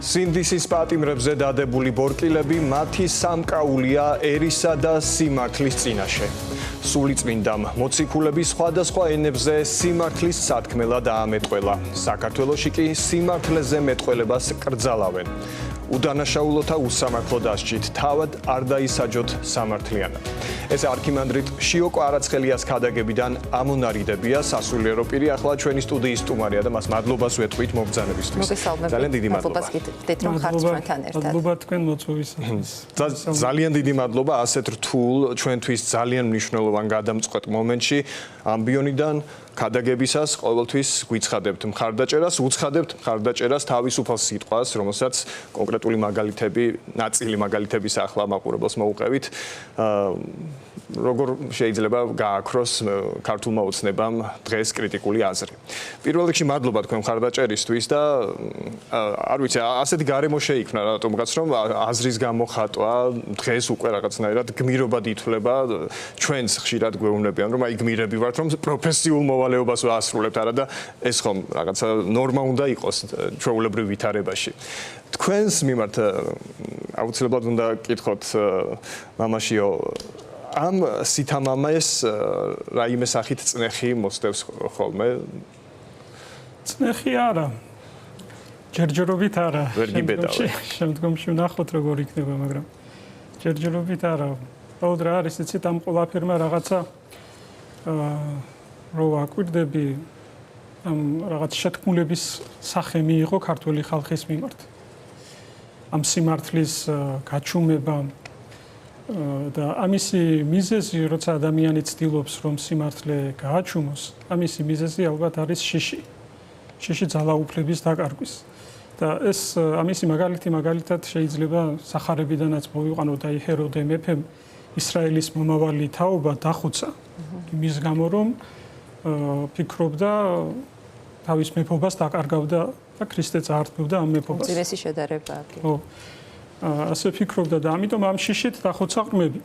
სინდისის პატიმრებზე დადებული ბორკილები მათი სამკაულია ერისა და სიმართლის წინაშე. სულიწმინდამ მოციქულები სხვადასხვა ენებზე სიმართლის სათქმელად აამეტყველა. საქართველოში კი სიმართლეზე მეტყველებას კრძალავენ. უდანაშაულოთა უსამართლო დასჯით თავად არ დაისაჯოთ სამართლიანად. ეს არქიმანდრიტ შიოკო არაცხელიას ქადაგებიდან ამონარიდებია სასულიერო პირი. ახლა ჩვენი სტუდიის სტუმარია და მას მადლობას ვეთქვით მობრძანებისთვის. ძალიან დიდი მადლობა. მადლობა თქვენ მოწვევისათვის. ძალიან დიდი მადლობა ასეთ რთულ ჩვენთვის ძალიან მნიშვნელოვან გადამწყვეტ მომენტში ამბიონიდან ქადაგებისას ყოველთვის გვიცხადებთ მხარდაჭერას, უცხადებთ მხარდაჭერას თავისუფალ სიტყვას, რომელსაც კონკრეტული მაგალითები, ნაწილი მაგალითების ახლა მაყურებელს მოუყევით. როგორ შეიძლება გააქროს ქართულმა ოცნებამ დღეს კრიტიკული აზრი. პირველ რიგში მადლობა თქვენ მხარდაჭერისთვის და არ ვიცი, ასეთი გარემო შეიქმნა რატომღაც, რომ აზრის გამოხატვა დღეს უკვე რაღაცნაირად გმირობად ითვლება. ჩვენს ხშირად გვეუბნებიან, რომ აი გმირები ვართ, რომ პროფესიულ მოვალეობას ვაასრულებთ, არა და ეს ხომ რაღაცა ნორმა უნდა იყოს ჩვეულებრივ ვითარებაში. თქვენს მიმართ აუცილებლად უნდა გკითხოთ მამაშიო, ამ სითამამეს რაიმე სახით წნეხი მოსდევს ხოლმე? წნეხი არა. ჯერჯერობით არა. ვერ გიბედავ. შემდგომში ვნახოთ როგორ იქნება, მაგრამ ჯერჯერობით არა. უბრალოდ რა არის, იცით, ამ ყველაფერმა რაღაცა რო აკვირდები, ამ რაღაც შეთქმულების სახე მიიღო ქართული ხალხის მიმართ. ამ სიმართლის გაჩუმება და ამისი მიზეზი, როცა ადამიანი ცდილობს, რომ სიმართლე გააჩუმოს, ამისი მიზეზი ალბათ არის შიში. შიში ძალაუფლების დაკარგვის. და ეს ამისი მაგალითად შეიძლება სახარებიდანაც მოვიყვანოთ, აი ჰეროდე მეფემ ისრაელის მომავალი თაობა დახუცა. იმის გამო, რომ ფიქრობდა თავის მეფობას დაკარგავდა და ქრისტე წაართმევდა ამ მეფობას. უძირესი შედარებაა. ხო. ასე ფიქრობდა და ამიტომ ამ შიშით დახოცა ყმები.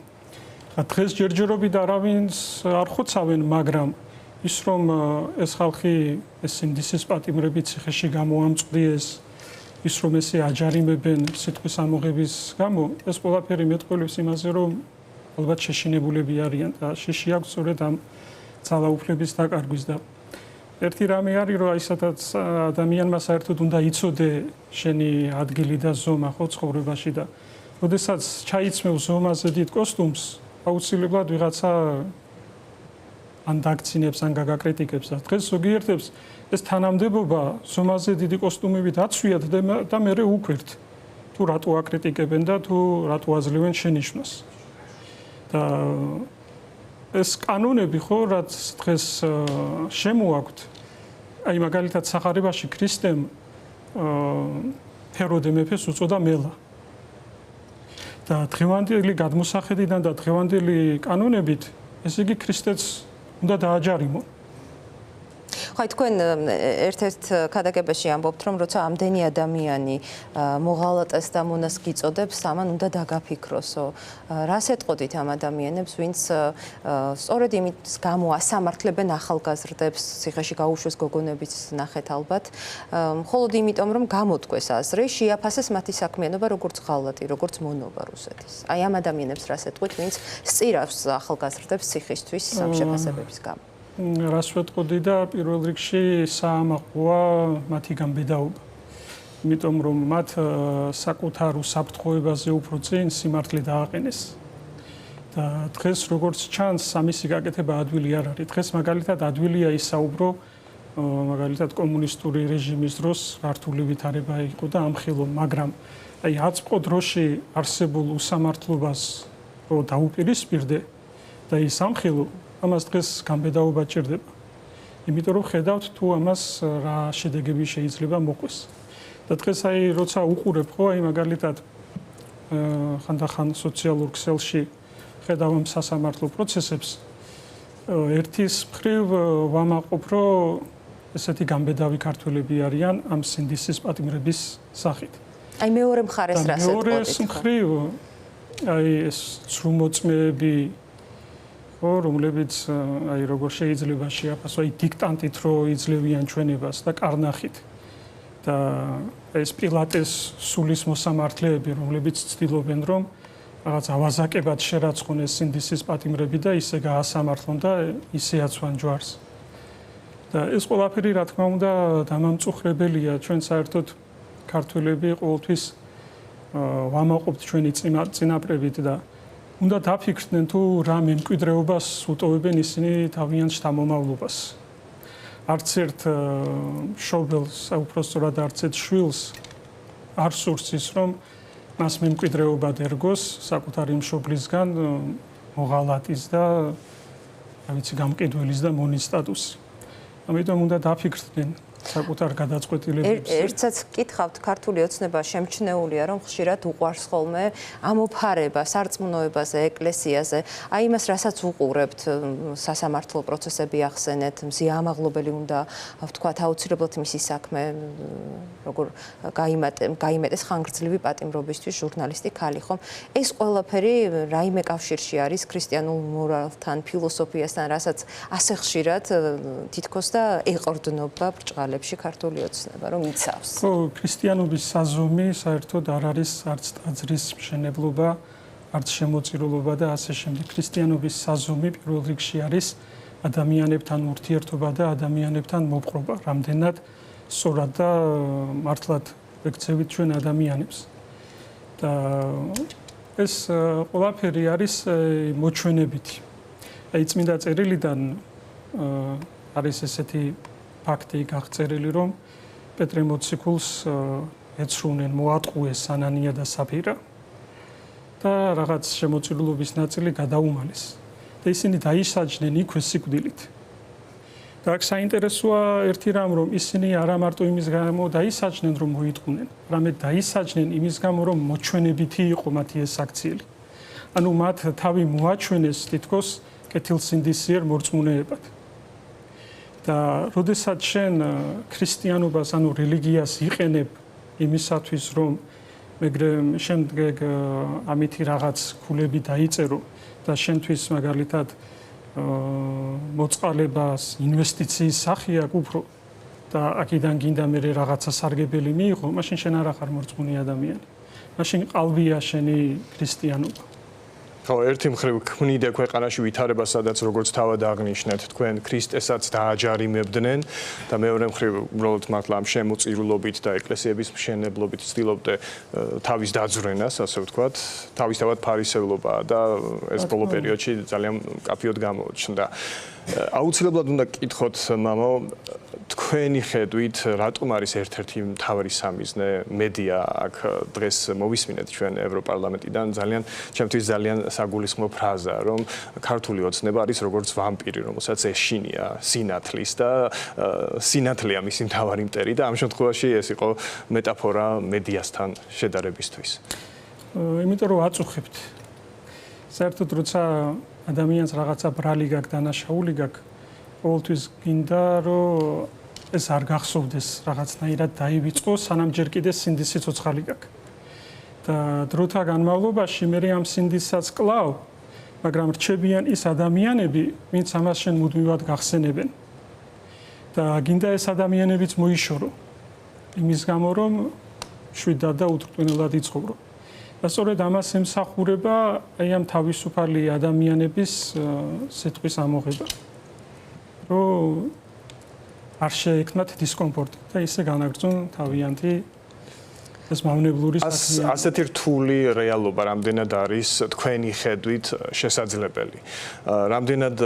დღეს ჯერჯერობით არავინს არ ხოცავენ, მაგრამ ის რომ ეს ხალხი ეს სინდისის პატიმრებით ციხეში გამოამწყვდიეს, ის რომ ესე აჯარიმებენ სიტყვის ამოღების გამო, ეს ყველაფერი მეტყველებს იმაზე, რომ ალბათ შეშინებულები არიან და შიში აქვს სწორედ ამ ძალაუფლების დაკარგვის და ერთი რამე არის, რომ აი სადაც ადამიანმა საერთოდ უნდა იცოდე შენი ადგილი და ზომა ხო ცხოვრებაში და როდესაც ჩაიცმევ ზომაზე დიდ კოსტუმს, აუცილებლად ვიღაცა ან დაგცინებს, ან გაგაკრიტიკებს და დღეს ზოგიერთებს ეს თანამდებობა ზომაზე დიდი კოსტუმებით აცვიათ და მერე უქვირთ. თუ რატო აკრიტიკებენ და თუ რატო აძლევენ შენიშვნას. და ეს კანონები ხო, რაც დღეს შემოაქვთ, აი მაგალითად სახარებაში ქრისტემ ჰეროდე მეფეს უწოდა მელა. და დღევანდელი გადმოსახედიდან და დღევანდელი კანონებით, ესე იგი ქრისტეც უნდა დააჯარიმონ. ხო, თქვენ ერთ-ერთ ქადაგებაში ამბობთ, რომ როცა ამდენი ადამიანი მოღალატეს და მონას გიწოდებს, ამან უნდა დაგაფიქროსო. რას ეტყოდით ამ ადამიანებს, ვინც სწორედ იმის გამო ასამართლებენ ახალგაზრდებს, ციხეში გაუშვეს გოგონების ნახეთ ალბათ, მხოლოდ იმიტომ, რომ გამოთქვეს აზრი, შეაფასეს მათი საქმიანობა როგორც ღალატი, როგორც მონობა რუსეთის. აი ამ ადამიანებს რას ეტყვით, ვინც სწირავს ახალგაზრდებს ციხისთვის ამ შეფასებების გამო? რას ვეტყოდი და პირველ რიგში საამაყოა მათი გამბედაობა. იმიტომ რომ მათ საკუთარ უსაფრთხოებაზე უფრო წინ სიმართლე დააყენეს. და დღეს როგორც ჩანს, ამისი გაკეთება ადვილი არ არის. დღეს მაგალითად ადვილია ისაუბრო მაგალითად კომუნისტური რეჟიმის დროს რართული ვითარება იყო და ამხილო, მაგრამ აი აწყო დროში არსებულ უსამართლობას რო დაუპირისპირდე და ის ამხილო ამას დღეს გამბედაობა ჭირდება. იმიტომ რომ ხედავთ თუ ამას რა შედეგები შეიძლება მოყვეს. და დღეს აი როცა უყურებ ხო აი მაგალითად ხანდახან სოციალურ ქსელში ხედავ ამ სასამართლო პროცესებს, ერთის მხრივ ვამაყობ, რომ ესეთი გამბედავი ქართველები არიან ამ სინდისის პატიმრების სახით. აი მეორე მხარეს რას ეტყოდით? მეორე მხრივ აი ეს ცრუმოწმეები რომლებიც აი როგორ შეიძლება შეაფასო აი დიქტანტით რო იძლევიან ჩვენებას და კარნახით და ეს პილატეს სულის მოსამართლეები, რომლებიც ცდილობენ, რომ რაღაც ავაზაკებად შერაცხონ ეს სინდისის პატიმრები და ისე გაასამართლონ და ისე აცვან ჯვარს. და ეს ყველაფერი, რა თქმა უნდა, დამამწუხრებელია. ჩვენ საერთოდ ქართველები ყოველთვის ვამაყობთ ჩვენი წინაპრებით და უნდა დაფიქრდნენ თუ რა მემკვიდრეობას უტოვებენ ისინი თავიანთ შთამომავლობას. არც ერთ მშობელს, უпростоრად არც ერთ შვილს არ სურს ის, რომ მას მემკვიდრეობა ერგოს საკუთარი მშობლისგან მოღალატის და რა ვიცი გამყიდველის და მონის სტატუსი. ამიტომ უნდა დაფიქრდნენ საკუთარ გადაწყვეტილებებს. ერთსაც გკითხავთ, ქართული ოცნება შემჩნეულია, რომ ხშირად უყვარს ხოლმე ამოფარება სარწმუნოებაზე, ეკლესიაზე. აი იმას, რასაც უყურებთ, სასამართლო პროცესები ახსენეთ, მზია ამაღლობელი უნდა ვთქვათ, აუცილებლად მისი საქმე, როგორ გაიმეტეს ხანგრძლივი პატიმრობისთვის ჟურნალისტი ქალი, ხომ? ეს ყველაფერი რაიმე კავშირში არის ქრისტიანულ მორალთან, ფილოსოფიასთან, რასაც ასე ხშირად თითქოს და ეყრდნობა ბრჭყალებში ქართული ოცნება, რომ იცავს. ხო, ქრისტიანობის საზომი საერთოდ არ არის არც ტაძრის მშენებლობა, არც შემოწირულობა და ასე შემდეგ. ქრისტიანობის საზომი პირველ რიგში არის ადამიანებთან ურთიერთობა და ადამიანებთან მოპყრობა, რამდენად სწორად და მართლად ვექცევით ჩვენ ადამიანებს. და ეს ყველაფერი არის მოჩვენებითი. აი წმინდა წერილიდან არის ესეთი ფაქტი გაღწერილი, რომ პეტრე მოციქულს ეცრუნენ, მოატყუეს ანანია და საფირა და რაღაც შემოწირულობის ნაწილი გადაუმალეს. და ისინი დაისაჯნენ იქვე სიკვდილით. და აქ საინტერესოა ერთი რამ, რომ ისინი არა მარტო იმის გამო დაისაჯნენ, რომ მოიტყუნენ, არამედ დაისაჯნენ იმის გამო, რომ მოჩვენებითი იყო მათი ეს აქციელი. ანუ მათ თავი მოაჩვენეს თითქოს კეთილსინდისიერ მორწმუნეებად. და როდესაც შენ ქრისტიანობას, ანუ რელიგიას იყენებ იმისათვის, რომ შემდეგ ამითი რაღაც ქულები დაიწერო და შენთვის მაგალითად მოწყალებას, ინვესტიციის სახე აქვს უფრო და აქედან გინდა მე რაღაცა სარგებელი მიიღო, მაშინ შენ არ ახარ მორწმუნე ადამიანი. მაშინ ყალბია შენი ქრისტიანობა. ხო, ერთი მხრივ ქმნიდა ქვეყანაში ვითარება, სადაც როგორც თავად აღნიშნეთ, თქვენ ქრისტესაც დააჯარიმებდნენ და მეორე მხრივ უბრალოდ მართლა ამ შემოწირულობით და ეკლესიების მშენებლობით ცდილობდე თავის დაძვრენას, ასე ვთქვათ, თავისთავად ფარისევლობა და ეს ბოლო პერიოდში ძალიან კაფიოდ გამოჩნდა. აუცილებლად უნდა გკითხოთ, მამო, თქვენი ხედვით, რატომ არის ერთ-ერთი მთავარი სამიზნე მედია აქ დღეს მოვისმინეთ ჩვენ ევროპარლამენტიდან ჩემთვის ძალიან საგულისხმო ფრაზა, რომ ქართული ოცნება არის როგორც ვამპირი, რომელსაც ეშინია სინათლის და სინათლეა მისი მთავარი მტერი და ამ შემთხვევაში ეს იყო მეტაფორა მედიასთან შედარებისთვის. იმიტომ რომ აწუხებთ. საერთოდ როცა ადამიანს რაღაცა ბრალი გაქვს, დანაშაული გაქვს, ყოველთვის გინდა რომ ეს არ გახსოვდეს, რაღაცნაირად დაივიწყო, სანამ ჯერ კიდე სინდისი ცოცხალი გაქვს. და დროთა განმავლობაში მე ამ სინდისსაც კლავ, მაგრამ რჩებიან ის ადამიანები, ვინც ამას შენ მუდმივად გახსენებენ. და გინდა ეს ადამიანებიც მოიშორო. იმის გამო რომ შვიდად და უთრკმენელად იცხოვრო. და სწორედ ამას ემსახურება აი ამ თავისუფალი ადამიანების სიტყვის ამოღება. რომ არ შეექმნათ დისკომფორტი და ისე განაგრძონ თავიანთი ეს მავნებლური საქმე. ასეთი რთული რეალობა რამდენად არის თქვენი ხედვით შესაძლებელი? რამდენად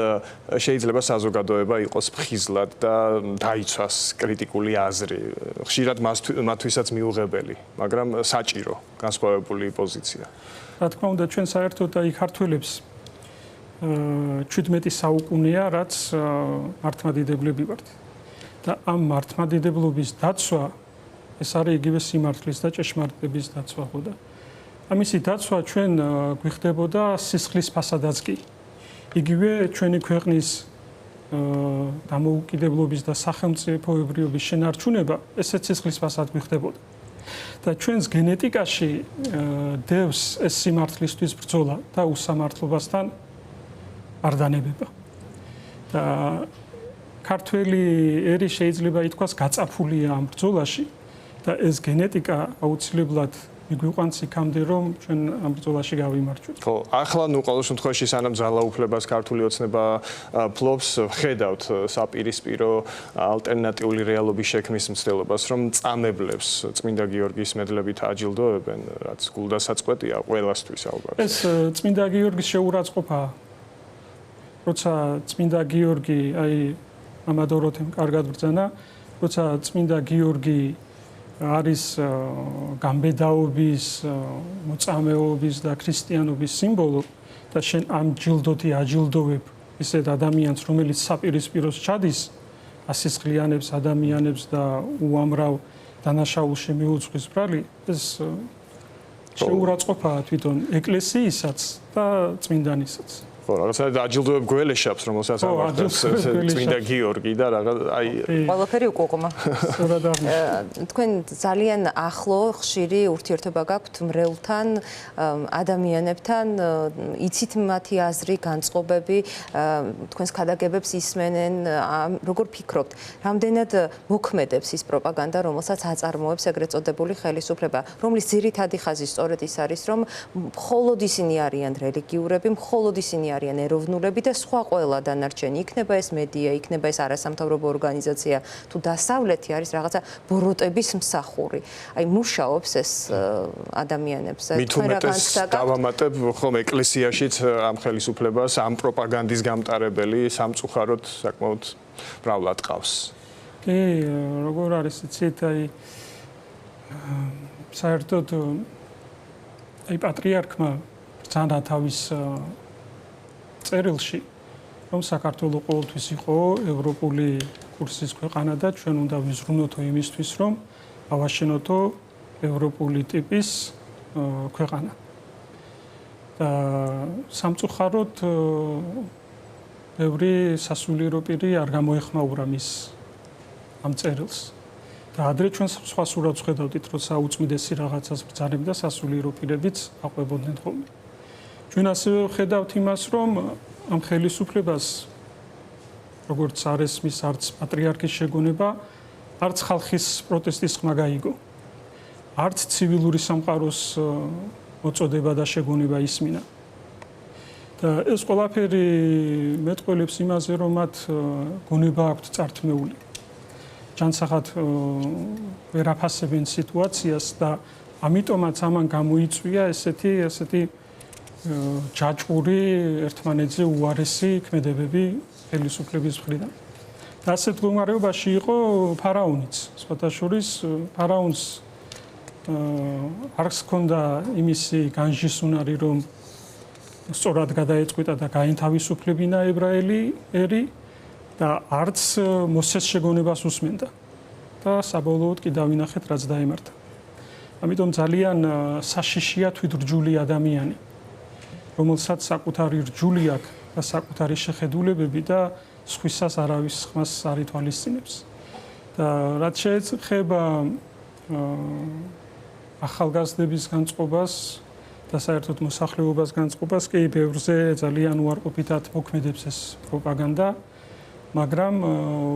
შეიძლება საზოგადოება იყოს ფხიზლად და დაიცვას კრიტიკული აზრი? ხშირად მათთვისაც მიუღებელი, მაგრამ საჭირო განსხვავებული პოზიცია. რა თქმა უნდა, ჩვენ საერთოდ აი ქართველებს 17 საუკუნეა, რაც მართლმადიდებლები ვართ. და ამ მართლმადიდებლობის დაცვა ეს არის იგივე სიმართლის და ჭეშმარიტების დაცვა ხო და ამისი დაცვა ჩვენ გვიხდებოდა სისხლის ფასადაც კი. იგივე ჩვენი ქვეყნის დამოუკიდებლობის და სახელმწიფოებრიობის შენარჩუნება ესეც სისხლის ფასად გვიხდებოდა. და ჩვენს გენეტიკაში დევს ეს სიმართლისთვის ბრძოლა და უსამართლობასთან არდანებება. და ქართველი ერი შეიძლება ითქვას გაწაფულია ამ ბრძოლაში, და ეს გენეტიკა აუცილებლად მიგვიყვანს იქამდე, რომ ჩვენ ამ ბრძოლაში გავიმარჯვოთ. ხო, ახლა ნუ ყოველ შემთხვევაში სანამ ძალაუფლებას ქართული ოცნება ფლობს, ხედავთ საპირისპირო ალტერნატიული რეალობის შექმნის მცდელობას, რომ წამებლებს წმინდა გიორგის მედლებით აჯილდოებენ, რაც გულდასაწყვეტია ყველასთვის ალბათ. ეს წმინდა გიორგის შეურაცხყოფაა. როცა წმინდა გიორგი, ამადოროთემ კარგად ბრძანა, როცა წმინდა გიორგი არის გამბედაობის, მოწამეობის და ქრისტიანობის სიმბოლო და შენ ამ ჯილდოთი აჯილდოვებ ისეთ ადამიანს, რომელიც საპირისპიროს ჩადის, ასისხლიანებს ადამიანებს და უამრავ დანაშაულში მიუძღვის ბრალი, ეს შეურაცხყოფაა თვითონ ეკლესიისაც და წმინდანისაც. ხო, რაღაცა აჯილდოებ გველეშაპს, რომელსაც ამართებს წმინდა გიორგი და რაღაც ყველაფერი უკუღმა. თქვენ ძალიან ახლო, ხშირი ურთიერთობა გაქვთ მრევლთან, ადამიანებთან, იცით მათი აზრი, განწყობები, თქვენს ქადაგებებს ისმენენ, როგორ ფიქრობთ, რამდენად მოქმედებს ის პროპაგანდა, რომელსაც აწარმოებს ეგრეთ წოდებული ხელისუფლება, რომლის ძირითადი ხაზი სწორედ ის არის, რომ მხოლოდ ისინი არიან რელიგიურები, მხოლოდ ისინი არიან ეროვნულები და სხვა ყველა დანარჩენი, იქნება ეს მედია, იქნება ეს არასამთავრობო ორგანიზაცია, თუ დასავლეთი არის რაღაცა ბოროტების მსახური. აი მუშაობს ეს ადამიანებზე. მით უმეტეს დავამატებ ხომ ეკლესიაშიც ამ ხელისუფლებას, ამ პროპაგანდის გამტარებელი სამწუხაროდ საკმაოდ მრავლად ყავს. კი, როგორ არის იცით, საერთოდ პატრიარქმა ბრძანა თავის წერილში, რომ საქართველო ყოველთვის იყო ევროპული კურსის ქვეყანა და ჩვენ უნდა ვიზრუნოთო იმისთვის, რომ ავაშენოთო ევროპული ტიპის ქვეყანა. და სამწუხაროდ ბევრი სასულიერო პირი არ გამოეხმაურა მის ამ წერილს. და ადრე ჩვენ სხვა სურათს ხედავდით, როცა უწმიდესი რაღაცას ბრძანებდა სასულიერო პირებიც აყვებოდნენ ხოლმე. ჩვენ ასევე ხედავთ იმას, რომ ამ ხელისუფლებას როგორც არ ესმის არც პატრიარქის შეგონება, არც ხალხის პროტესტის ხმა გაიგო. არც ცივილური სამყაროს მოწოდება და შეგონება ისმინა. და ეს ყველაფერი მეტყველებს იმაზე, რომ მათ გონება აქვთ წართმეული. ჯანსაღად ვერ აფასებენ სიტუაციას და ამიტომაც ამან გამოიწვია ესეთი ჯაჭვური ერთმანეთზე უარესი ქმედებები ხელისუფლების მხრიდან. და ასეთ მდგომარეობაში იყო ფარაონიც. სხვათა შორის ფარაონს არ ჰქონდა იმისი განჯისუნარი, რომ სწორად გადაეწყვიტა და გაინთავისუფლებინა ებრაელი ერი და არც მოსეს შეგონებას უსმენდა. და საბოლოოდ კი დავინახეთ, რაც დაემართა. ამიტომ ძალიან საშიშია თვითრჯული ადამიანი, რომელსაც საკუთარი რჯული აქვს და საკუთარი შეხედულებები და სხვისას არავის ხმას არ ითვალისწინებს. და რაც შეეხება ახალგაზრდების განწყობას და საერთოდ მოსახლეობას განწყობას, კი ბევრზე ძალიან უარყოფითად მოქმედებს ეს პროპაგანდა, მაგრამ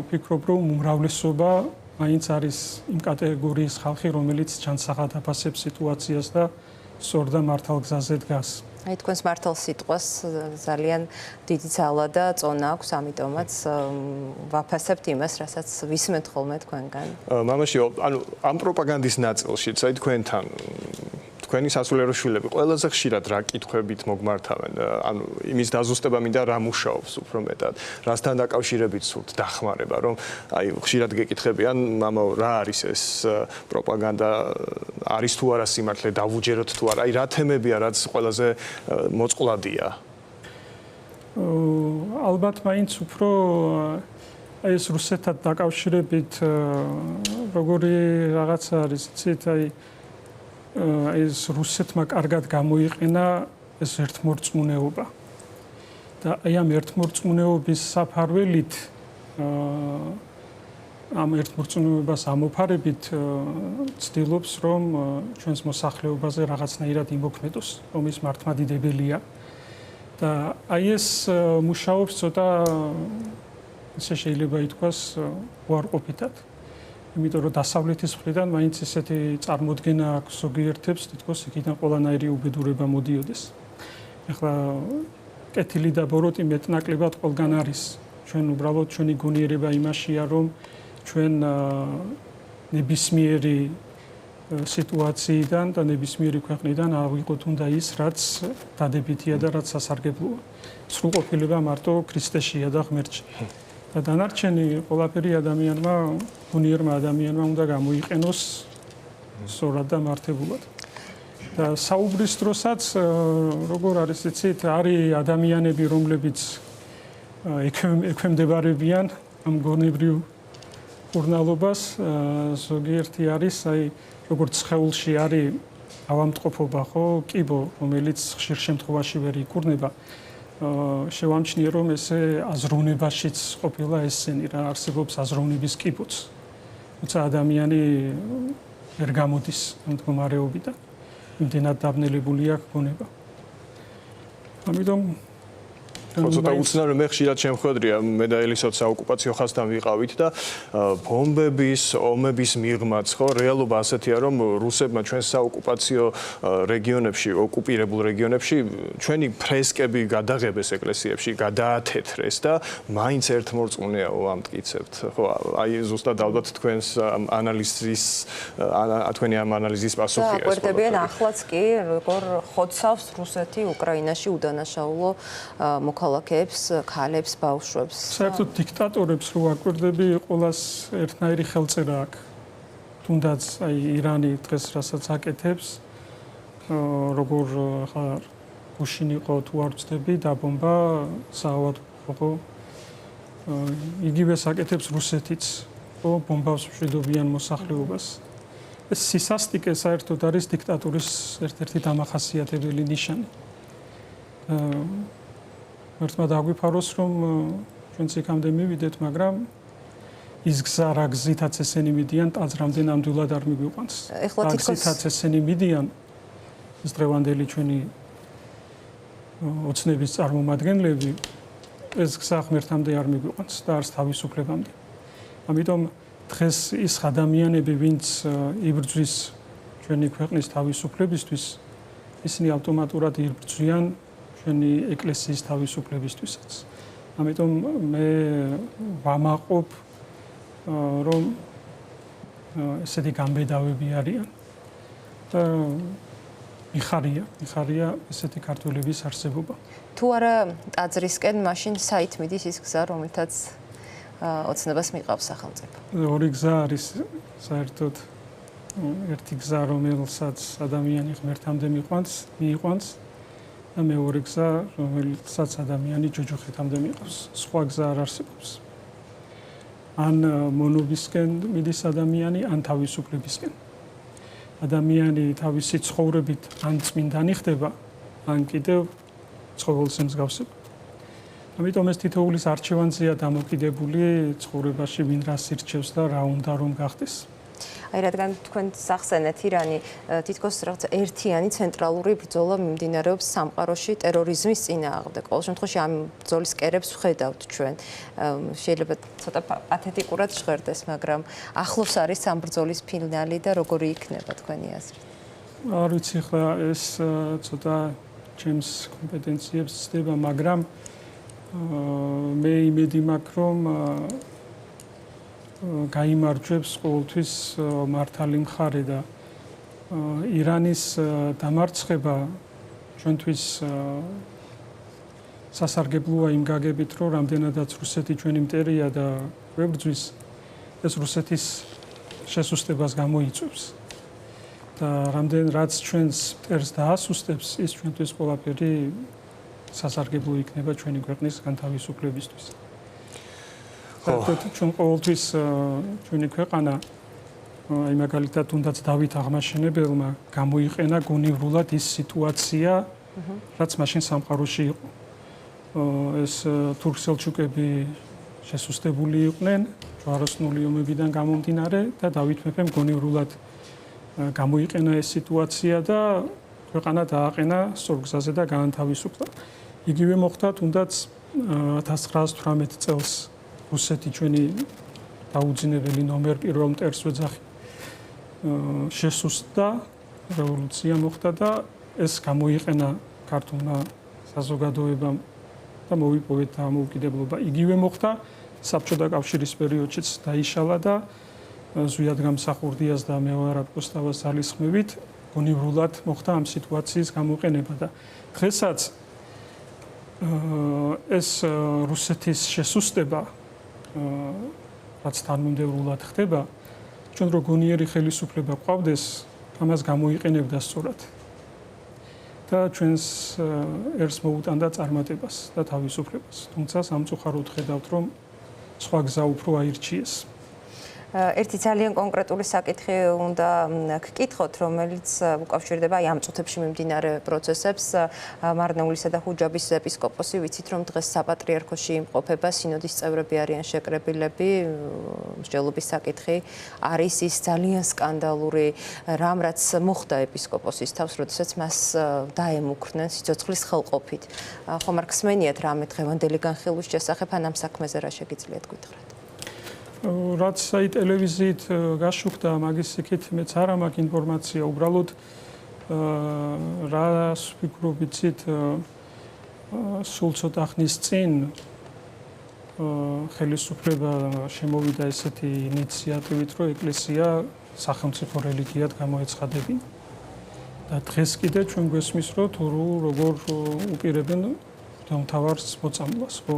ვფიქრობ, რომ უმრავლესობა მაინც არის იმ კატეგორიის ხალხი, რომელიც ჯანსაღად აფასებს სიტუაციას და სწორ და მართალ გზაზე დგას. აი თქვენს მართალ სიტყვას ძალიან დიდი ძალა და წონა აქვს, ამიტომაც ვაფასებთ იმას, რასაც ვისმენთ ხოლმე თქვენგან. მამაშიო, ანუ ამ პროპაგანდის ნაწილშიც, აი თქვენთან თქვენი სასულიერო შვილები ყველაზე ხშირად რა კითხვებით მოგმართავენ? ანუ იმის დაზუსტება მინდა რა მუშაობს უფრო მეტად, რასთან დაკავშირებით სურთ დახმარება, რომ აი ხშირად გეკითხებიან, მამაო, რა არის ეს პროპაგანდა, არის თუ არა სიმართლე, დავუჯეროთ თუ არა, აი რა თემებია, რაც ყველაზე მოწყვლადია? ალბათ მაინც უფრო აი ეს რუსეთთან დაკავშირებით როგორი რაღაცა არის, იცით, აი ეს რუსეთმა კარგად გამოიყენა ეს ერთმორწმუნეობა. და აი ამ ერთმორწმუნეობის საფარველით ამ ერთმორწმუნეობას ამოფარებით ცდილობს, რომ ჩვენს მოსახლეობაზე რაღაცნაირად იმოქმედოს, რომ ის მართლმადიდებელია. და აი ეს მუშაობს ცოტა, ესე შეიძლება ითქვას, უარყოფითად. იმიტომ რომ დასავლეთის მხრიდან მაინც ესეთი წარმოდგენა აქვს ზოგიერთებს, თითქოს იქიდან ყველანაირი უბედურება მოდიოდეს. ეხლა კეთილი და ბოროტი მეტნაკლებად ყველგან არის. ჩვენ უბრალოდ ჩვენი გონიერება იმაშია, რომ ჩვენ ნებისმიერი სიტუაციიდან და ნებისმიერი ქვეყნიდან ავიღოთ უნდა ის, რაც დადებითია და რაც სასარგებლოა. სრულყოფილება მარტო ქრისტეშია და ღმერთში. და დანარჩენი ყველაფერი ადამიანმა, გონიერმა ადამიანმა უნდა გამოიყენოს სწორად და მართებულად. და საუბრის დროსაც როგორ არის იცით, არის ადამიანები, რომლებიც ექვემდებარებიან ამ გონებრივ კურნალობას, ზოგიერთი არის, აი როგორც სხეულში არის ავამტყოფობა, ხო, კიბო, რომელიც ხშირ შემთხვევაში ვერ იკურნება. შევამჩნიე, რომ ესე აზროვნებაშიც ყოფილა ესენი რა, არსებობს აზროვნების კიბოც. თუმცა ადამიანი ვერ გამოდის ამ მდგომარეობიდან. იმდენად დაბნელებული აქვს გონება. ამიტომ ცოტა უცნაური მე ხშირად შემხვედრია მე და ელისოც საოკუპაციო ხაზთან ვიყავით და ბომბების, ომების მიღმაც ხო რეალობა ასეთია რომ რუსებმა ჩვენ საოკუპაციო რეგიონებში, ოკუპირებულ რეგიონებში ჩვენი ფრესკები გადაღებეს ეკლესიებში, გადაათეთრეს და მაინც ერთმორწმუნეაო ამტკიცებთ. ხო, აი ზუსტად ალბათ თქვენს თქვენი ამ ანალიზის პასუხია ეს. აკვირდებიან ახლაც კი როგორ ხოცავს რუსეთი უკრაინაში უდანაშაულო მოქალაქეებს, ქალებს, ბავშვებს. საერთოდ დიქტატორებს რო აკვირდები, ყოველას ერთნაირი ხელწერა აქვს. თუნდაც აი ირანი დღეს რასაც აკეთებს, როგორ ხა გუშინ იყო თუ არ ვცდები, დაბომბა საავადმყოფო. იგივეს აკეთებს რუსეთიც, ხო, ბომბავს მშვიდობიან მოსახლეობას. ეს სისასტიკე საერთოდ არის დიქტატურის ერთ-ერთი დამახასიათებელი ნიშანი. მართლა დაგვიფაროს, რომ ჩვენც იქამდე მივიდეთ, მაგრამ ის გზა რა გზითაც ესენი მიდიან, ტაძრამდე ნამდვილად არ მიგვიყვანს. ეხლა თითქოს გზითაც ესენი მიდიან, ეს დღევანდელი ჩვენი ოცნების წარმომადგენლები, ეს გზა ღმერთამდე არ მიგვიყვანს და არც თავისუფლებამდე. ამიტომ დღეს ის ადამიანები, ვინც იბრძვის ჩვენი ქვეყნის თავისუფლებისთვის, ისინი ავტომატურად იბრძვიან ჩვენი ეკლესიის თავისუფლებისთვისაც. ამიტომ მე ვამაყობ, რომ ესეთი გამბედავები არიან და მიხარია ესეთი ქართველების არსებობა. თუ არა ტაძრისკენ, მაშინ საით მიდის ის გზა, რომელთაც ოცნებას მიყავს სახელმწიფო? ორი გზა არის საერთოდ. ერთი გზა, რომელსაც ადამიანი ღმერთამდე მიიყვანს და მეორე გზა, რომელსაც ადამიანი ჯოჯოხეთამდე მიყავს. სხვა გზა არ არსებობს. ან მონობისკენ მიდის ადამიანი, ან თავისუფლებისკენ. ადამიანი თავისი ცხოვრებით ან წმინდანი ხდება, ან კიდევ ცხოველს ემსგავსება. ამიტომ ეს თითოეულის არჩევანზეა დამოკიდებული ცხოვრებაში, ვინ რას ირჩევს და რა უნდა რომ გახდეს. აი რადგან თქვენ სახსენეთ ირანი, თითქოს რაღაც ერთიანი ცენტრალური ბრძოლა მიმდინარეობს სამყაროში ტერორიზმის წინააღმდეგ. ყოველ შემთხვევაში ამ ბრძოლის კერებს ვხედავთ ჩვენ. შეიძლება ცოტა პათეტიკურად ჟღერდეს, მაგრამ ახლოს არის ამ ბრძოლის ფინალი და როგორი იქნება თქვენი აზრით? არ ვიცი, ხლა ეს ცოტა ჩემს კომპეტენციებს ცდება, მაგრამ მე იმედი მაქვს, რომ გაიმარჯვებს ყოველთვის მართალი მხარე და ირანის დამარცხება ჩვენთვის სასარგებლოა იმ გაგებით, რომ რამდენადაც რუსეთი ჩვენი მტერია და გვებრძვის, ეს რუსეთის შესუსტებას გამოიწვევს. და რაც ჩვენს მტერს დაასუსტებს, ის ჩვენთვის ყველაფერი სასარგებლო იქნება ჩვენი ქვეყნის განთავისუფლებისთვის. ჩვენ ყოველთვის ჩვენი ქვეყანა აი მაგალითად თუნდაც დავით აღმაშენებელმა გამოიყენა გონივრულად ის სიტუაცია, რაც მაშინ სამყაროში იყო. ეს თურქ-სელჩუკები შესუსტებული იყვნენ ჯვაროსნული ომებიდან გამომდინარე და დავით მეფემ გონივრულად გამოიყენა ეს სიტუაცია და ქვეყანა დააყენა სწორგზაზე და გაანთავისუფლა. იგივე მოხდა თუნდაც 1918 წელს რუსეთი ჩვენი დაუძინებელი ნომერ პირველ მტერს ვეძახი. შესუსტდა რევოლუცია მოხდა და ეს გამოიყენა ქართულმა საზოგადოებამ და მოვიპოვეთ დამოუკიდებლობა. იგივე მოხდა საბჭოთა კავშირის პერიოდშიც დაიშალა და ზვიად გამსახურდიას და მეوارად კოსტავას ძალისხმევით გონივრულად მოხდა ამ სიტუაციის გამოყენება და დღესაც ეს რუსეთის შესუსტება რაც თანმიმდევრულად ხდება ჩვენ რო გონიერი ხელისუფლება ყავდეს ამას გამოიყენებდა სწორად და ჩვენს ერს მოუტანდა წარმატებას და თავისუფლებას თუმცა სამწუხაროდ ხედავთ რომ სხვა გზა უფრო აირჩიეს ერთი ძალიან კონკრეტული საკითხი უნდა გკითხოთ, რომელიც უკავშირდება აი ამ წუთებში მიმდინარე პროცესებს. მარნეულისა და ჰუჯაბის ეპისკოპოსი ვიცით, რომ დღეს საპატრიარქოში იმყოფება, სინოდის წევრები არიან შეკრებილები, მსჯელობის საკითხი არის ის ძალიან სკანდალური რამ, რაც მოხდა ეპისკოპოსის თავს, როდესაც მას დაემუქრნენ სიცოცხლის ხელყოფით. ხომ არ გსმენიათ რამე დღევანდელი განხილვის შესახებ, ან ამ საქმეზე რა შეგიძლიათ გითხრათ? რაც აი ტელევიზიით გაშუქდა მაგის იქით მეც არ მაქვს ინფორმაცია უბრალოდ რას ვფიქრობ იცით სულ ცოტა ხნის წინ ხელისუფლება შემოვიდა ესეთი ინიციატივით რომ ეკლესია სახელმწიფო რელიგიად გამოეცხადებინა და დღეს კიდე ჩვენ გვესმის რომ თუ როგორ უპირებენ მთავარ მოწამვლას ხო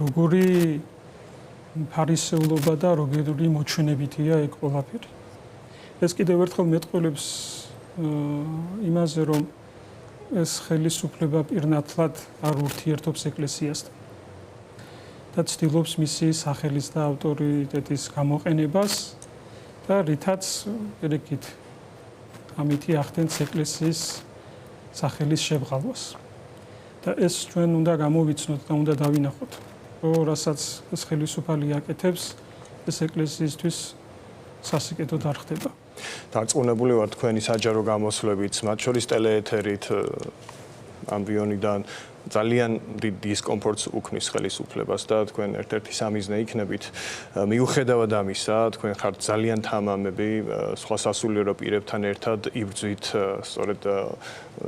როგორი ფარისეულობა და როგორი მოჩვენებითია ეგ ყველაფერი. ეს კიდევ ერთხელ მეტყველებს იმაზე, რომ ეს ხელისუფლება პირნათლად არ ურთიერთობს ეკლესიასთან. და ცდილობს მისი სახელის და ავტორიტეტის გამოყენებას და რითაც ერეკით ამითი ახდენს ეკლესიის სახელის შებრალვას. და ეს ჩვენ უნდა გამოვიცნოთ და უნდა დავინახოთ. რასაც ეს ხელისუფალი აკეთებს, ეს ეკლესიისთვის სასიკეთოდ არ ხდება. დარწმუნებული ვარ თქვენი საჯარო გამოსვლებით, მათ შორის ტელეეთერით ამბიონიდან ძალიან დიდ დისკომფორტს უქმნის ხელისუფლებას და თქვენ ერთ-ერთი სამიზნე იქნებით. მიუხედავად ამისა, თქვენ ხართ ძალიან თამამები, სხვა სასულიერო პირებთან ერთად იბრძვით სწორედ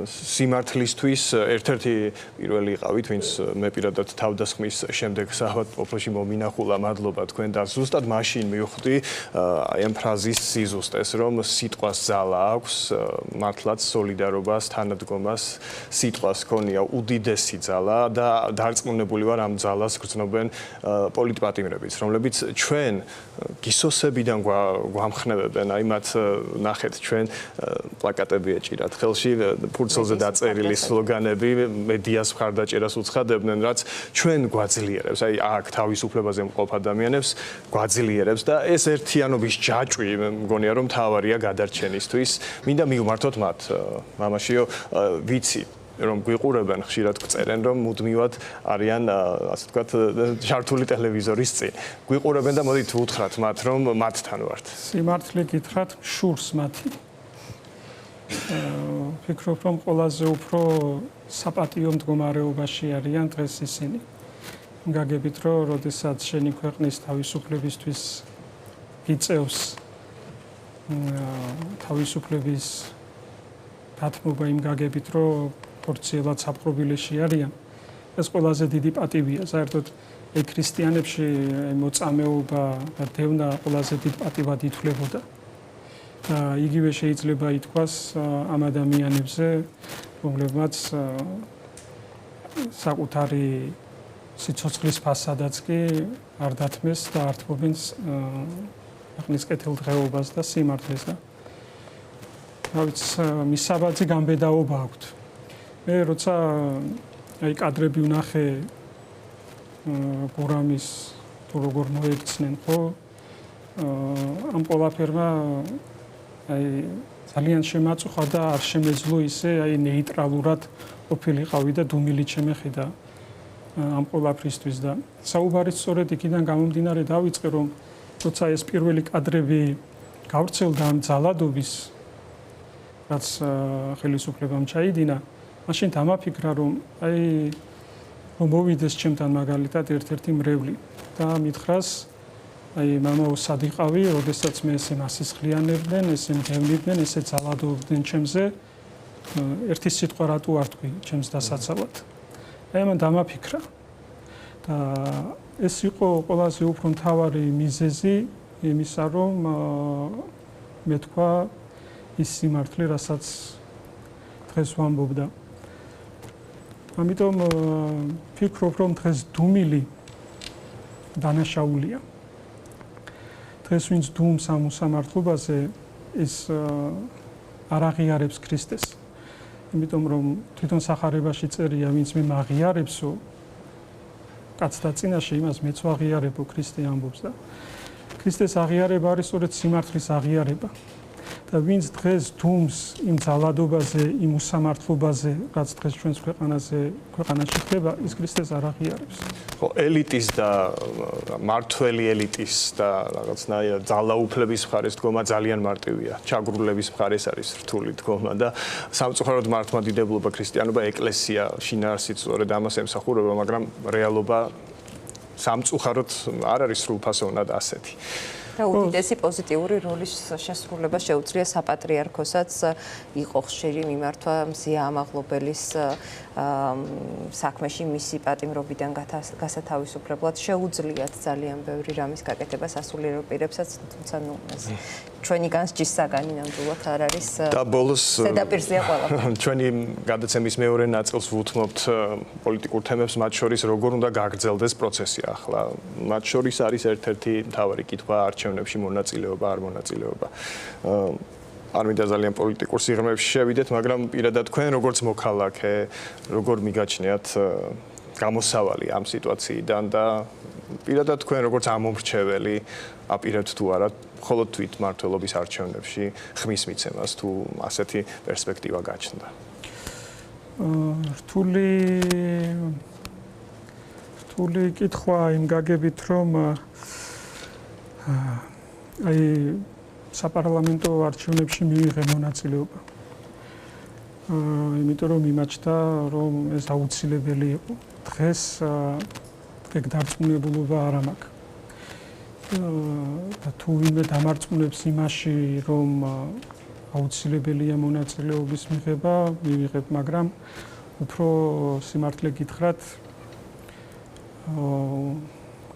სიმართლისთვის. ერთ-ერთი პირველი იყავით, ვინც მე პირადად თავდასხმის შემდეგ საავადმყოფოში მომინახულა. მადლობა თქვენ და ზუსტად მაშინ მივხვდი აი ამ ფრაზის სიზუსტეს, რომ სიტყვას ძალა აქვს, მართლაც სოლიდარობას, თანადგომას სიტყვას ქონია უდიდესი ძალა და დარწმუნებული ვარ ამ ძალას გრძნობენ პოლიტპატიმრებიც, რომლებიც ჩვენ გისოსებიდან გვამხნევებენ, აი მათ ნახეთ ჩვენ პლაკატები ეჭირათ ხელში, ფურცელზე დაწერილი სლოგანები, მედიას მხარდაჭერას უცხადებდნენ, რაც ჩვენ გვაძლიერებს, აი აქ თავისუფლებაზე მყოფ ადამიანებს გვაძლიერებს და ეს ერთიანობის ჯაჭვი მგონია რომ თავარია გადარჩენისთვის. მინდა მივმართოთ მათ, მამაშიო, ვიცი რომ გვიყურებენ, ხშირად გწერენ, რომ მუდმივად არიან, ასე ვთქვათ, ჩართული ტელევიზორის წინ. გვიყურებენ და მოდით უთხრათ მათ, რომ მათთან ვართ. სიმართლე გითხრათ, შურს მათი. ვფიქრობ, რომ ყველაზე უფრო საპატიო მდგომარეობაში არიან დღეს ისინი. გაგებით, რომ როდესაც შენი ქვეყნის თავისუფლებისთვის გიწევს თავისუფლების დათმობა იმ გაგებით, რომ პორციელად საპყრობილეში არიან. ეს ყველაზე დიდი პატივია. საერთოდ ქრისტიანებში მოწამეობა და დევნა ყველაზე დიდ პატივად ითვლებოდა. და იგივე შეიძლება ითქვას ამ ადამიანებზე, რომლებმაც საკუთარი სიცოცხლის ფასადაც კი არ დათმეს და ართმობენ ქვეყნის კეთილდღეობას და სიმართლეს და რაც მისაბაძი გამბედაობა აქვთ. მე როცა აი კადრები ვნახე გურამის თუ როგორ მოექცნენ ხო ამ ყველაფერმა აი ძალიან შემაწუხა და არ შემეძლო ისე აი ნეიტრალურად ყოფილიყავი და დუმილით შემეხედა ამ ყველაფრისთვის და საუბარი სწორედ იქიდან გამომდინარე დავიწყე რომ როცა ეს პირველი კადრები გავრცელდა ამ ძალადობის რაც ხელისუფლებამ ჩაიდინა მაშინ დამაფიქრა რომ აი რომ მოვიდეს ჩემთან მაგალითად ერთ-ერთი მრევლი და მითხრას აი მამაო სადიყავი, როდესაც მე ესე მასისხლიანებდნენ, ესე მგევნიდნენ, ესე ძალადობდნენ ჩემზე, ერთი სიტყვა რატო არ თქვი ჩემს დასაცავად. აი მან დამაფიქრა. და ეს იყო ყველაზე უფრო მთავარი მიზეზი იმისა, რომ მე თქვა ის სიმართლე, რასაც დღეს ვამბობდა. ამიტომ ფიქრობ, რომ დღეს დუმილი დანაშაულია. დღეს ვინც დუმს ამ უსამართლობაზე, ის არ აღიარებს ქრისტეს. იმიტომ რომ თვითონ სახარებაში წერია, ვინც მე მაღიარებსო, კაცთა წინაშე იმას მეც ვაღიარებო, ქრისტე ამბობს და ქრისტეს აღიარება არის სწორედ სიმართლის აღიარება. და ვინც დღეს დუმს იმ ძალადობაზე, იმ უსამართლობაზე, რაც დღეს ჩვენს ქვეყანაში ხდება, ის ქრისტეს არ აღიარებს. ხო, ელიტის და მართველი ელიტის და რაღაცნაირად ძალაუფლების მხარეს დგომა ძალიან მარტივია. ჩაგრულების მხარეს არის რთული დგომა და სამწუხაროდ მართლმადიდებლობა, ქრისტიანობა, ეკლესია შინაარსით სწორედ ამას ემსახურება, მაგრამ რეალობა სამწუხაროდ არ არის სრულფასოვნად ასეთი. და უდიდესი პოზიტიური როლის შესრულება შეუძლია საპატრიარქოსაც იყო ხშირი მიმართვა მზია ამაღლობელის საქმეში მისი პატიმრობიდან გასათავისუფლებლად შეუძლიათ ძალიან ბევრი რამის გაკეთება სასულიერო პირებსაც, თუმცა ნუ ეს ჩვენი განსჯის საგანი ნამდვილად არ არის და ბოლოს ზედაპირზეა ყველაფერი. ჩვენი გადაცემის მეორე ნაწილს ვუთმობთ პოლიტიკურ თემებს, მათ შორის როგორ უნდა გაგრძელდეს პროცესი ახლა. მათ შორის არის ერთ-ერთი მთავარი კითხვა არჩევნებში მონაწილეობა, არ მონაწილეობა. არ მინდა ძალიან პოლიტიკურ სიღრმეებში შევიდეთ, მაგრამ პირადად თქვენ როგორც მოქალაქე, როგორ მიგაჩნიათ გამოსავალი ამ სიტუაციიდან და პირადად თქვენ როგორც ამომრჩეველი აპირებთ თუ არა მხოლოდ თვით მმართველობის არჩევნებში ხმის მიცემას თუ ასეთი პერსპექტივა გაჩნდა. რთული კითხვა იმ გაგებით, რომ აი საპარლამენტო არჩევნებში მივიღე მონაწილეობა. იმიტომ რომ იმაჩნდა, რომ ეს აუცილებელი იყო. დღეს ეგ დარწმუნებულობა არ მაქვს. და თუ ვინმე დამარწმუნებს იმაში, რომ აუცილებელია მონაწილეობის მიღება, მივიღებ, მაგრამ უფრო სიმართლე გითხრათ,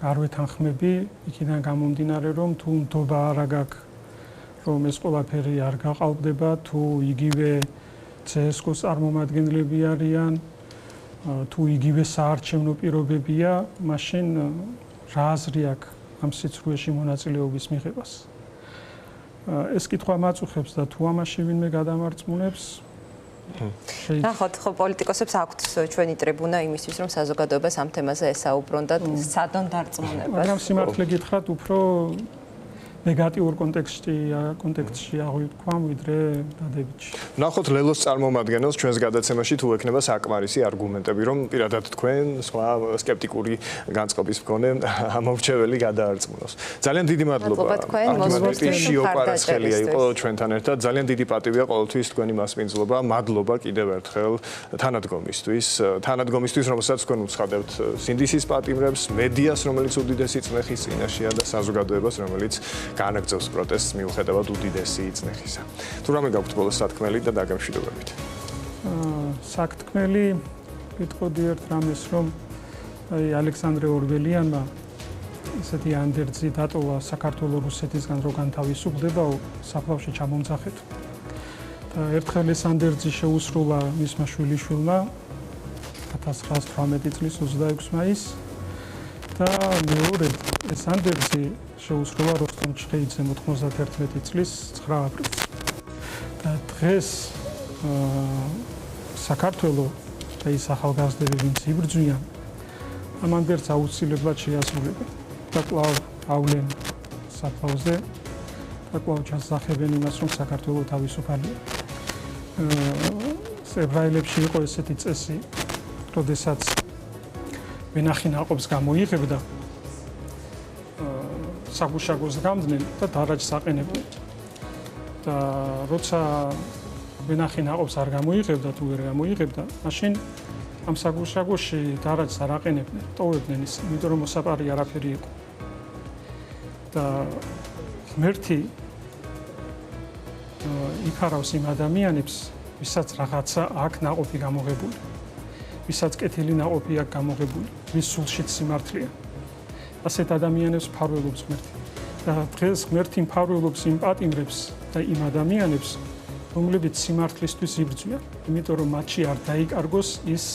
არ ვეთანხმები იქიდან გამომდინარე, რომ თუ ნდობა არ გაქვს, რომ ეს ყველაფერი არ გაყალბდება, თუ იგივე CSGO-ს წარმომადგენლები არიან, თუ იგივე საარჩევნო პირობებია, მაშინ რა აზრი აქვს ამ სიცრუეში მონაწილეობის მიღებას. ეს კითხვა მაწუხებს და თუ ამაში ვინმე გადამარწმუნებს, ნახოთ, ხო პოლიტიკოსებს აქვთ ჩვენი ტრიბუნა იმისთვის, რომ საზოგადოებას ამ თემაზე ესაუბრონ და სადონ დარწმუნებას. მაგრამ სიმართლე გითხრათ, უფრო ნეგატიურ კონტექსტში აღვიქვამ, ვიდრე დადებითში. ნახოთ ლელოს წარმომადგენელს ჩვენს გადაცემაში თუ ექნება საკმარისი არგუმენტები, რომ პირადად თქვენ სხვა სკეპტიკური განწყობის მქონე ამომრჩეველი გადაარწმუნოს. ძალიან დიდი მადლობა. შიო ყვარაცხელია იყო ჩვენთან ერთად. ძალიან დიდი პატივია ყოველთვის თქვენი მასპინძლობა. მადლობა კიდევ ერთხელ თანადგომისთვის, რომელსაც თქვენ უცხადებთ სინდისის პატიმრებს, მედიას, რომელიც უდიდესი წნეხის წინაშეა და საზოგადოებას, რომელიც განაგრძობს პროტესტს მიუხედავად უდიდესი წნეხისა. თუ რამე გაქვთ ბოლოს სათქმელი და დაგემშვიდობებით. სათქმელი ვიტყოდი ერთ რამეს, რომ აი ალექსანდრე ორბელიანმა ესეთი ანდერძი დატოვა საქართველოს რუსეთისგან რო განთავისუფლებაო საფლავში ჩამომძახეთ. და ერთხელ ეს ანდერძი შეუსრულა მისმა შვილიშვილმა 1918 წლის 26 მაისს და მეორედ ეს ანდერძი შეუსრულა როსტომ ჩხეიძემ 91 წლის 9 აპრილს. და დღეს საქართველოს და ის ახალგაზრდები, ვინც იბრძვიან, ამ ანდერძს აუცილებლად შეასრულებენ. და კვლავ ავლენ საფლავზე და კვლავ ჩასახებენ იმას, რომ საქართველოს თავისუფალია. ებრაელებში იყო ესეთი წესი, როდესაც ვენახი ნაყოფს გამოიღებდა საგუშაგოს გამდნენ და დარაჯს აყენებდნენ. და როცა ვენახი ნაყოფს არ გამოიღებდა, თუ ვერ გამოიღებდა, მაშინ ამ საგუშაგოში დარაჯს არ აყენებდნენ, ტოვებდნენ ის, იმიტომ რომ მოსაპარი არაფერი იყო. და ღმერთი იფარავს იმ ადამიანებს, ვისაც რაღაცა აქ ნაყოფი გამოღებული, ვისაც კეთილი ნაყოფი აქ გამოღებული, ვის სულშიც სიმართლეა. ასეთ ადამიანებს მფარველობს ღმერთი. და დღეს ღმერთი მფარველობს იმ პატიმრებს და იმ ადამიანებს, რომლებიც სიმართლისთვის იბრძვიან, იმიტომ რომ მათში არ დაიკარგოს ის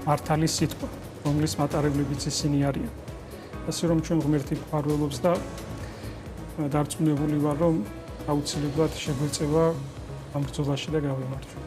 მართალი სიტყვა, რომლის მატარებლებიც ისინი არიან. ასე რომ ჩვენ ღმერთი მფარველობს და დარწმუნებული ვარ, რომ აუცილებლად შეგვეწევა ამ ბრძოლაში და გავიმარჯვებთ.